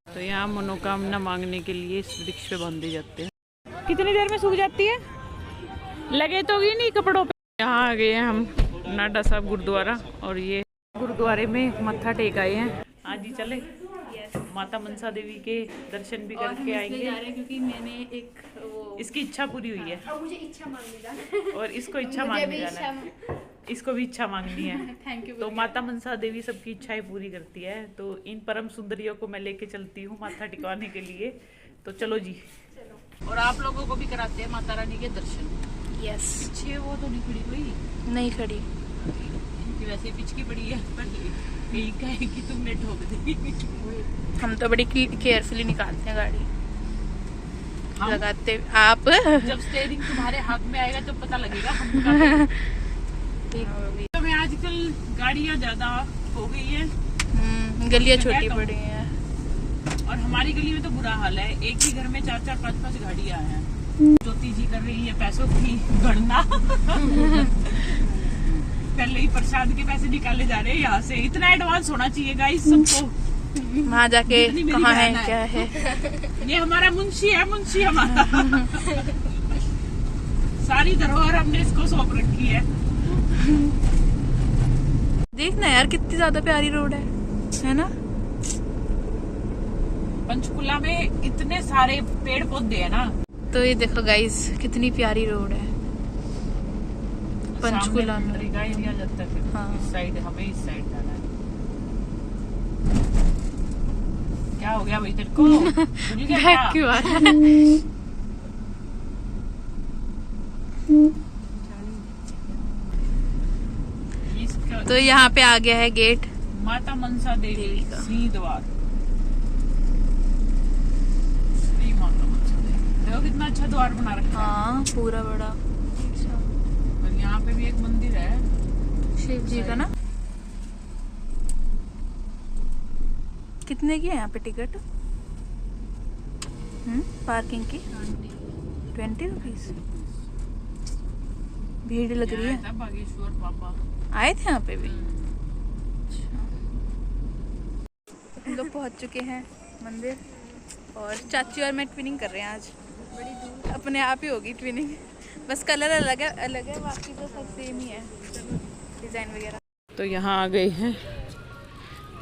तो यहाँ मनोकामना मांगने के लिए इस वृक्ष पे बांधे जाते हैं। कितनी देर में सूख जाती है? लगे तो भी नहीं कपड़ों पे। यहाँ आ गए हैं हम नाडा साहब गुरुद्वारा, और ये गुरुद्वारे में मत्था टेक आए हैं। आज ही चले माता मनसा देवी के दर्शन भी करके आएंगे। जा रहे हैं क्योंकि मैंने एक इसकी इच्छा पूरी हुई है और मुझे इच्छा मांगने जाना और इसको इच्छा मांगने जाना है। इसको भी इच्छा मांगनी है। Thank you. तो माता मनसा देवी सबकी इच्छाएं पूरी करती है। तो इन परम सुंदरियों को मैं लेके चलती हूँ माथा टिकाने के लिए। तो चलो जी, और आप लोगों को भी कराते हैं माता रानी के दर्शन। यस। पीछे वो तो नहीं खड़ी कोई? नहीं खड़ी। इनकी वैसे पिचकी बड़ी है, यही कहेगी तुमने ठोक दी। हम तो बड़ी केयरफुली निकालते हैं गाड़ी। हम? लगाते आप जब स्टीयरिंग तुम्हारे हाथ में आएगा तो पता लगेगा हम तो मैं आजकल गाड़ियाँ ज्यादा हो गई है, गलियाँ छोटी पड़ी हैं और हमारी गली में तो बुरा हाल है। एक ही घर में 4-4, 5-5 गाड़ियाँ हैं। ज्योति जी कर रही है पैसों की गणना। पहले ही प्रसाद के पैसे निकाले जा रहे हैं यहाँ से। इतना एडवांस होना चाहिए गाइस सबको। वहाँ जाके कहाँ है क्या है। ये हमारा मुंशी है, मुंशी हमारा। सारी धरोहर हमने इसको सौंप रखी है। देखना यार कितनी ज्यादा प्यारी रोड है ना। पंचकुला में इतने सारे पेड़ पौधे हैं ना। तो ये देखो गाइस कितनी प्यारी रोड है पंचकुला में। एरिया जाता है फिर। हाँ। इस साइड हमें इस साइड जाना है। क्या हो गया भाई तेरे को? भूल गया क्या? क्यों आ रहा है? तो यहाँ पे आ गया है गेट माता मनसा देवी का श्री द्वार। श्री माता मनसा देवी। देखो कितना अच्छा द्वार बना रखा है। हाँ पूरा बड़ा। और यहाँ पे भी एक मंदिर है शिव जी का ना। कितने की है यहाँ पे टिकट? पार्किंग की 20 रुपीज। भीड़ लग रही है। बागेश्वर बाबा आए थे यहाँ पे भी। हम लोग पहुँच चुके हैं मंदिर, और चाची और मैं ट्विनिंग कर रहे हैं आज। बड़ी दूर अपने आप ही होगी ट्विनिंग, बस कलर अलग है, बाकी तो सब सेम ही है डिज़ाइन वगैरह। तो यहाँ आ गए हैं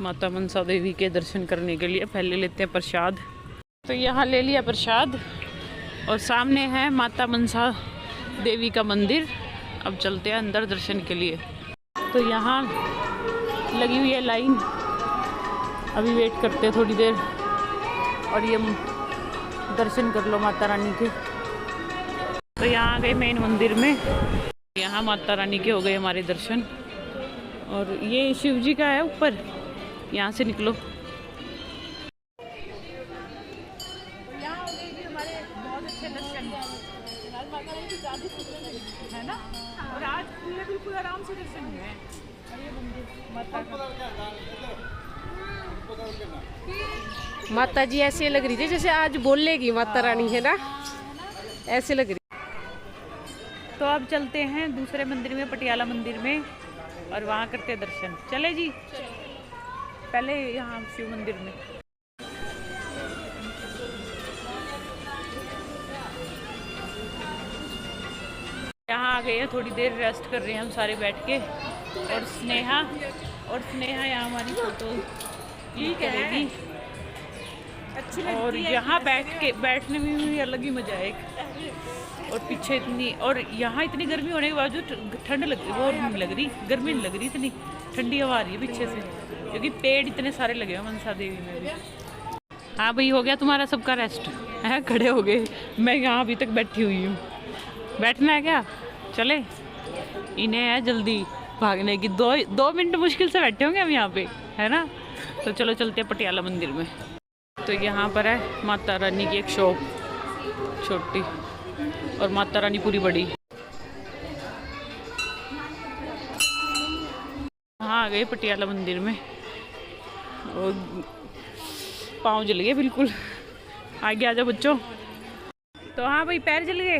माता मनसा देवी के दर्शन करने के लिए। पहले लेते हैं प्रसाद। तो यहाँ ले लिया प्रसाद, और सामने है माता मनसा देवी का मंदिर। अब चलते हैं अंदर दर्शन के लिए। तो यहाँ लगी हुई है लाइन, अभी वेट करते हैं थोड़ी देर, और ये दर्शन कर लो माता रानी के। तो यहाँ आ गए मेन मंदिर में। यहाँ माता रानी के हो गए हमारे दर्शन, और ये शिव जी का है ऊपर। यहाँ से निकलो। यहाँ हो गए भी हमारे बहुत अच्छे दर्शन है ना। और आज खुले बिल्कुल आराम से दर्शन हुए हैं। माता जी ऐसे लग रही थी जैसे आज बोलेगी माता रानी, है ना, ऐसे लग रही। तो अब चलते हैं दूसरे मंदिर में, पटियाला मंदिर में, और वहाँ करते हैं दर्शन। चले जी। पहले यहाँ शिव मंदिर में। यहाँ आ गए हैं, थोड़ी देर रेस्ट कर रहे हैं हम सारे बैठ के। और स्नेहा यहाँ हमारी फोटो क्लिक करेगी। अच्छी और यहाँ बैठने में भी अलग ही मजा है। और पीछे इतनी, और यहाँ इतनी गर्मी होने के बावजूद ठंड लग वो नहीं लग रही, गर्मी नहीं लग रही, इतनी ठंडी हवा आ रही है पीछे से, क्योंकि पेड़ इतने सारे लगे हुए मनसा देवी में भी। हाँ भाई, हो गया तुम्हारा सबका रेस्ट है? खड़े हो गए। मैं यहाँ अभी तक बैठी हुई हूँ। बैठना है क्या? चले। इन्हें है जल्दी भागने की। 2 मिनट मुश्किल से बैठे होंगे हम यहाँ पे, है ना। तो चलो चलते हैं पटियाला मंदिर में। तो यहाँ पर है माता रानी की एक शॉप, छोटी, और माता रानी पूरी बड़ी। हाँ आ गए पटियाला मंदिर में, और पाँव जल गए बिल्कुल। आगे आ जाओ बच्चों। तो हाँ भाई, पैर जल गए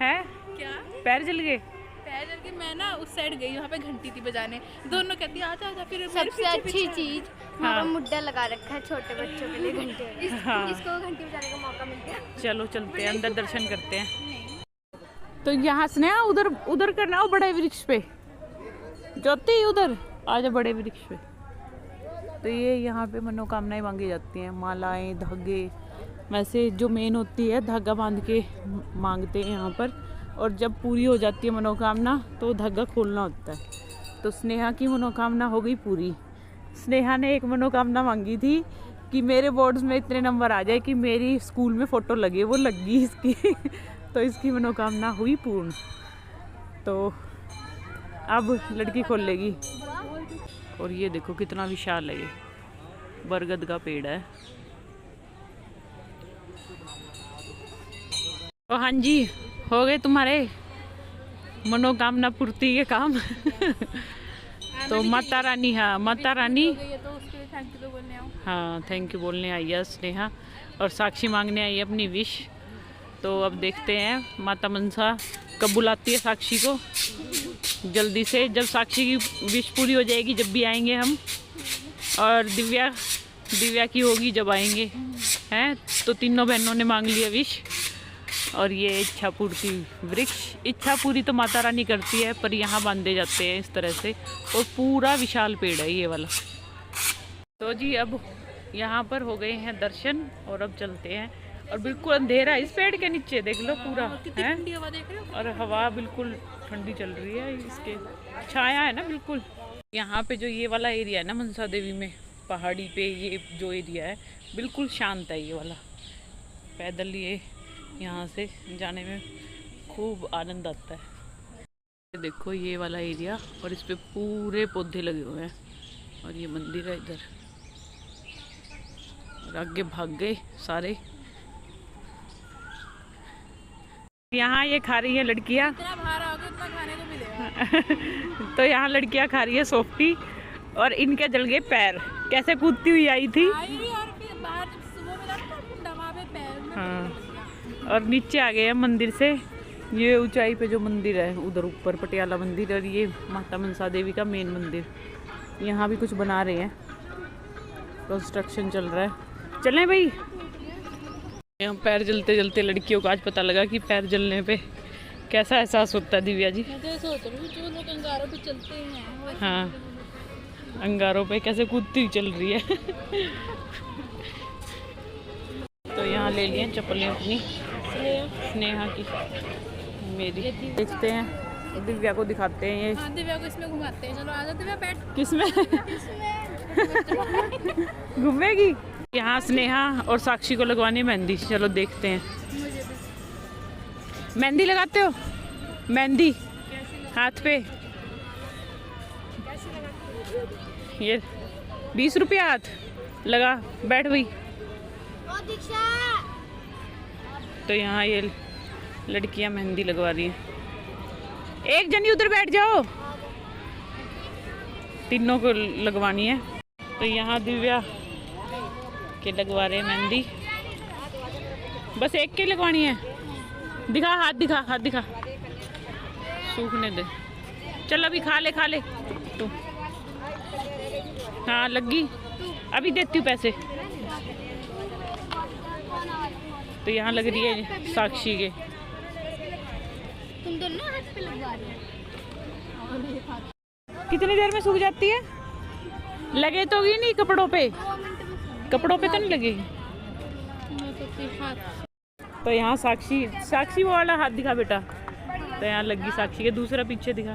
हैं? क्या पैर जल गए? पैर जल के मैं ना उस साइड गई, वहाँ पे घंटी थी बजाने। दोनों कहती आजा आजा, फिर सबसे अच्छी चीज हाँ। मुड्डा लगा रखा है छोटे बच्चों के लिए घंटे। हाँ। इसको घंटी बजाने का मौका मिल गया। चलो चलते हैं अंदर, दर्शन करते हैं। तो यहाँ से ना उधर उधर करना हो, बड़े वृक्ष पे ज्योति, उधर आजा बड़े वृक्ष पे। तो ये यहाँ पे मनोकामनाएं मांगी जाती हैं, मालाएं, धागे। वैसे जो मेन होती है धागा बांध के मांगते हैं यहाँ पर, और जब पूरी हो जाती है मनोकामना तो धागा खोलना होता है। तो स्नेहा की मनोकामना हो गई पूरी। स्नेहा ने एक मनोकामना मांगी थी कि मेरे बोर्ड्स में इतने नंबर आ जाए कि मेरी स्कूल में फ़ोटो लगे, वो लग गई इसकी। तो इसकी मनोकामना हुई पूर्ण। तो अब लड़की खोल लेगी। और ये देखो कितना विशाल है, ये बरगद का पेड़ है। तो हाँ जी, हो गए तुम्हारे मनोकामना पूर्ति के काम। तो माता रानी, हाँ माता रानी, तो उसके लिए थैंक यू तो बोलने आओ। हाँ थैंक यू बोलने आई है स्नेहा, और साक्षी मांगने आई है अपनी विश। तो अब देखते हैं माता मनसा कब बुलाती है साक्षी को, जल्दी से। जब साक्षी की विश पूरी हो जाएगी जब भी आएंगे हम, और दिव्या की होगी जब आएंगे हैं। तो तीनों बहनों ने मांग लिया विश। और ये इच्छा पूर्ति वृक्ष, इच्छा पूरी तो माता रानी करती है, पर यहाँ बांधे जाते हैं इस तरह से। और पूरा विशाल पेड़ है ये वाला। तो जी अब यहाँ पर हो गए हैं दर्शन, और अब चलते हैं। और बिल्कुल अंधेरा है इस पेड़ के नीचे, देख लो पूरा है। हवा देख रहे हो? और हवा बिल्कुल ठंडी चल रही है, इसके छाया है ना बिल्कुल। यहाँ पे जो ये वाला एरिया है ना मनसा देवी में, पहाड़ी पे ये जो एरिया है बिल्कुल शांत है ये वाला। पैदल ये यहाँ से जाने में खूब आनंद आता है। देखो ये वाला एरिया, और इस पे पूरे पौधे लगे हुए हैं। और ये मंदिर है इधर, और आगे भाग गए सारे। यहाँ ये खा रही है लड़कियाँ। इतना बाहर आओगे उतना खाने को मिलेगा। तो यहाँ लड़कियाँ खा रही है सॉफ्टी, और इनके जल गए पैर। कैसे कूदती हुई आई थी। और फिर बाहर सुबह मिला तो दवा पे पैर में। हाँ, और नीचे आ गए हैं मंदिर से। ये ऊंचाई पे जो मंदिर है उधर ऊपर पटियाला मंदिर, और ये माता मनसा देवी का मेन मंदिर। यहाँ भी कुछ बना रहे हैं, कंस्ट्रक्शन चल रहा है। चलें भाई। यहाँ पैर जलते जलते लड़कियों को आज पता लगा कि पैर जलने पे कैसा एहसास होता है। दिव्या जी, मैं तो ऐसा सोच रही हूँ जो लोग अंगारों पे चलते हैं, हाँ अंगारों पे कैसे कूदती हुई चल रही है। तो यहाँ ले लिए चप्पलें अपनी स्नेहा की, मेरी। देखते हैं, दिव्या को दिखाते हैं ये। हाँ, दिव्या को इसमें घुमाते हैं। चलो आजा दिव्या, बैठ। किसमें घूमेगी? यहाँ स्नेहा और साक्षी को लगवानी है मेहंदी। चलो देखते हैं। मेहंदी लगाते हो? मेहंदी हाथ पे ये 20 रुपया हाथ लगा, बैठ भाई। तो यहाँ ये लड़कियां मेहंदी लगवा रही हैं। एक जनी उधर बैठ जाओ, तीनों को लगवानी है। तो यहाँ दिव्या के लगवा रहे हैं मेहंदी। बस एक के लगवानी है। दिखा हाथ, दिखा हाथ, दिखा। सूखने दे। चल अभी खा ले तू। हाँ लगी, अभी देती हूँ पैसे। तो यहाँ लग रही है साक्षी के। तुम दोनों हाथ पे लगवा रही हो। कितनी देर में सूख जाती है? लगे तो ही नहीं कपड़ों पे, कपड़ों पे तो नहीं लगेगी। तो यहाँ साक्षी वो वाला हाथ दिखा बेटा। तो यहाँ लगी साक्षी के, दूसरा पीछे दिखा।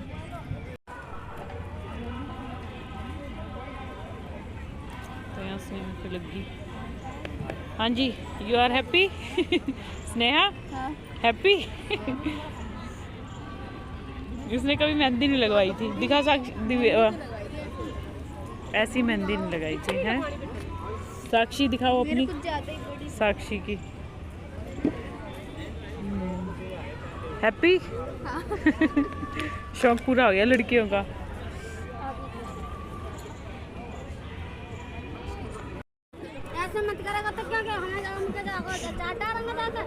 तो यहाँ स्नेहा पे लगी। हाँ जी, you are happy? Sneha happy? इसने कभी मेहंदी नहीं लगवाई थी। दिखा साक्षी, ऐसी मेहंदी नहीं लगाई थी है। साक्षी दिखाओ अपनी, साक्षी की। हैप्पी? शौक पूरा हो गया लड़कियों का। ऐसे मत करेगा तो क्या हमें चाटा रंग जाता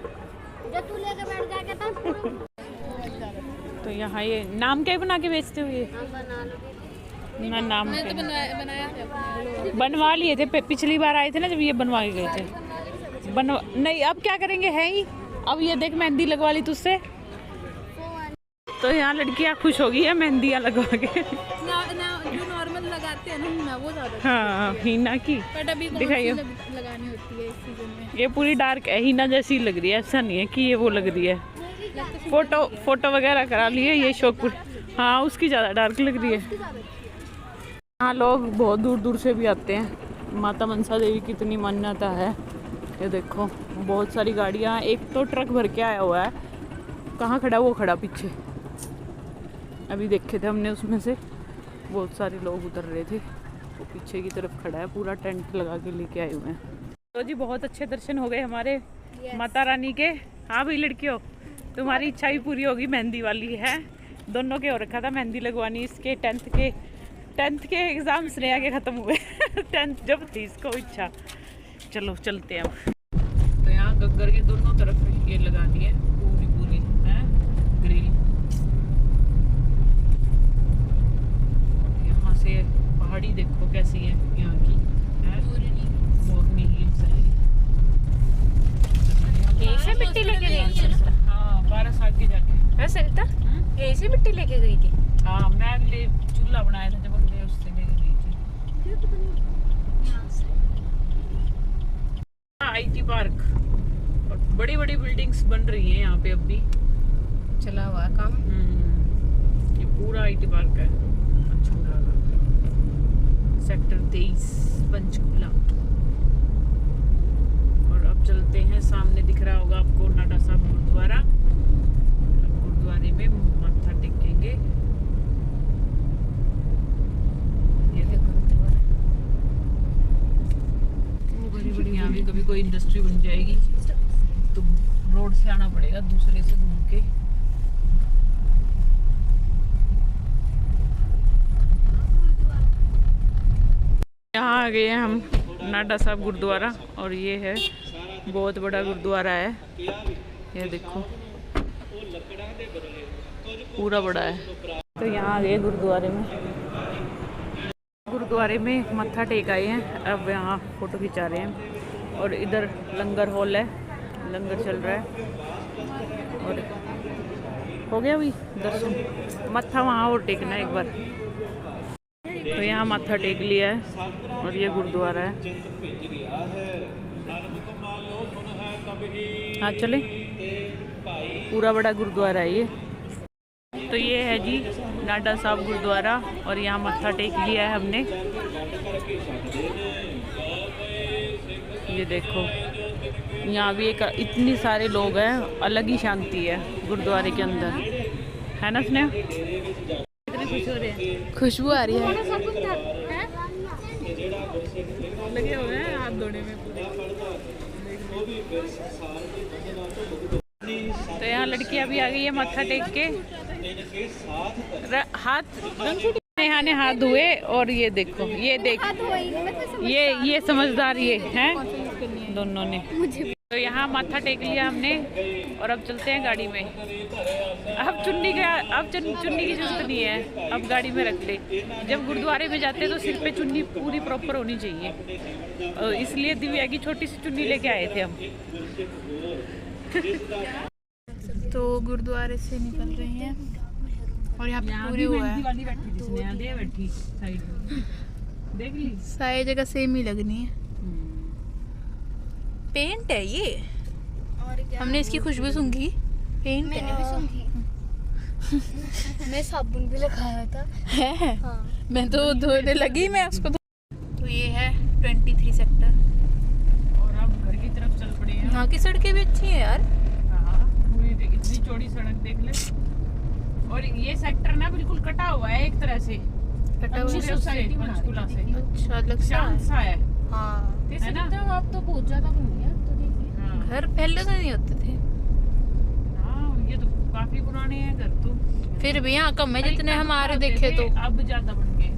जो तू लेके बैठ जाएगा तब। तो यहाँ ये नाम क्या बना के बेचते हो ये? ना नाम मैंने तो के। बनाया था अपने। बनवा लिए थे पिछली बार आए थे ना, जब ये बनवा के गए थे। नहीं अब क्या करेंगे, है ही। अब ये देख मेहंदी लगवा ली तुझसे, तो यहाँ लड़कियाँ खुश हो गई है मेहंदियाँ लगवा के। जो नॉर्मल लगाते हैं ना वो ज्यादा। हाँ हिना की बट अभी कौन सी दिखाइए। लगानी होती है इस सीजन में? ये पूरी डार्क है, हिना जैसी लग रही है, ऐसा नहीं है कि ये वो लग रही है। फोटो वगैरह करा लिए ये शोकपुर। हाँ उसकी ज़्यादा डार्क लग रही है। यहाँ लोग बहुत दूर दूर से भी आते हैं। माता मनसा देवी की इतनी मान्यता है। ये देखो बहुत सारी गाड़ियाँ, एक तो ट्रक भर के आया हुआ है। कहाँ खड़ा, वो खड़ा पीछे, अभी देखे थे हमने, उसमें से बहुत सारे लोग उतर रहे थे। वो पीछे की तरफ खड़ा है, पूरा टेंट लगा के लेके आए हुए हैं। तो जी बहुत अच्छे दर्शन हो गए हमारे माता रानी के। हाँ भाई लड़कियों, तुम्हारी इच्छा भी पूरी होगी, मेहंदी वाली है। दोनों के हो रखा था मेहंदी लगवानी। इसके टेंथ के एग्ज़ाम स्नेहा के ख़त्म हुए। 10th जब थी इसको इच्छा। चलो चलते हैं अब। तो यहाँ गग्गर के दोनों तरफ ये लगानी है पूरी है ग्रिल। यहाँ से पहाड़ी देखो कैसी है यहाँ की, है मोरनी हिल्स है। ऐसे मिट्टी लेके गई थी? हाँ 12 साल के जाके। हाँ सरिता, ऐसे मिट्टी लेके गई थी? हाँ मैं ले चूल्हा बनाया था जब हमने उससे ले गई थी। IT पार्क, और बड़ी बड़ी बिल्डिंग्स बन रही है यहाँ पे अब भी। चला हुआ काम। ये पूरा IT पार्क है। अच्छा सेक्टर 23 पंचकूला। और अब चलते हैं, सामने दिख रहा होगा आपको नाडा साहब गुरुद्वारा। गुरुद्वारे में माथा टेकेंगे। ये देखो बड़ी यहाँ भी कभी कोई इंडस्ट्री बन जाएगी तो रोड से आना पड़ेगा, दूसरे से घूम के। यहाँ आ गए हैं हम नाडा साहब गुरुद्वारा, और ये है बहुत बड़ा गुरुद्वारा है। ये देखो पूरा बड़ा है। तो यहाँ आ गए गुरुद्वारे में। गुरुद्वारे में मत्था टेक आए हैं, अब यहाँ फ़ोटो खिंचा रहे हैं। और इधर लंगर हॉल है, लंगर चल रहा है। और हो गया भी दर्शन, मत्था वहाँ और टेकना एक बार। तो यहाँ माथा टेक लिया है, और ये गुरुद्वारा है। हाँ चले, पूरा बड़ा गुरुद्वारा है ये। तो ये है जी नाडा साहब गुरुद्वारा, और यहाँ मत्था टेक लिया है हमने। ये देखो यहाँ भी एक इतनी सारे लोग हैं, अलग ही शांति है गुरुद्वारे के अंदर, है ना स्नेहा? कितनी खुश हो रहे हैं, खुशबू आ रही है। लगे हुए हैं हाथ धोने में पूरे। तो यहाँ लड़कियां भी आ गई है मत्था टेक के। हाथ नेहा ने हाथ धोए, और ये देखो, ये देख, ये समझदार ये हैं दोनों ने। तो यहाँ माथा टेक लिया हमने, और अब चलते हैं गाड़ी में। अब चुन्नी की जरूरत नहीं है, अब गाड़ी में रख ले। जब गुरुद्वारे में जाते हैं तो सिर पे चुन्नी पूरी प्रॉपर होनी चाहिए, और इसलिए दिव्या की छोटी सी चुन्नी लेके आए थे हम। तो गुरुद्वारे से निकल रहे हैं, और यहाँ पे पूरी हुआ है। देख ली सारी जगह सेम ही लगनी है। पेंट है ये, हमने इसकी खुशबू सूंघी। पेंट मैंने भी सूंघी। मैं साबुन भी लगाया था। है। हाँ। मैं तो धोने लगी, मैं उसको तो ये है 23 सेक्टर। और अब घर की तरफ चल पड़े हैं। यहाँ की सड़कें भी अच्छी हैं यार। हाँ, पूरी इतनी चौड़ी सड़क देख ले। और ये सेक्टर ना बिल्कुल कटा हुआ है एक तरह से, कटा हुआ है। सोसाइटी पंचकूला से। अच्छा लगता शांत है। सा है, हाँ है ना? आप तो बहुत ज्यादा बन गया तो देखिए। हाँ। घर पहले तो नहीं होते थे, हाँ, ये तो काफी पुराने हैं घर तो। फिर भी यहाँ कम है जितने पहले हमारे होते देखे थे, तो। अब ज्यादा बन गए।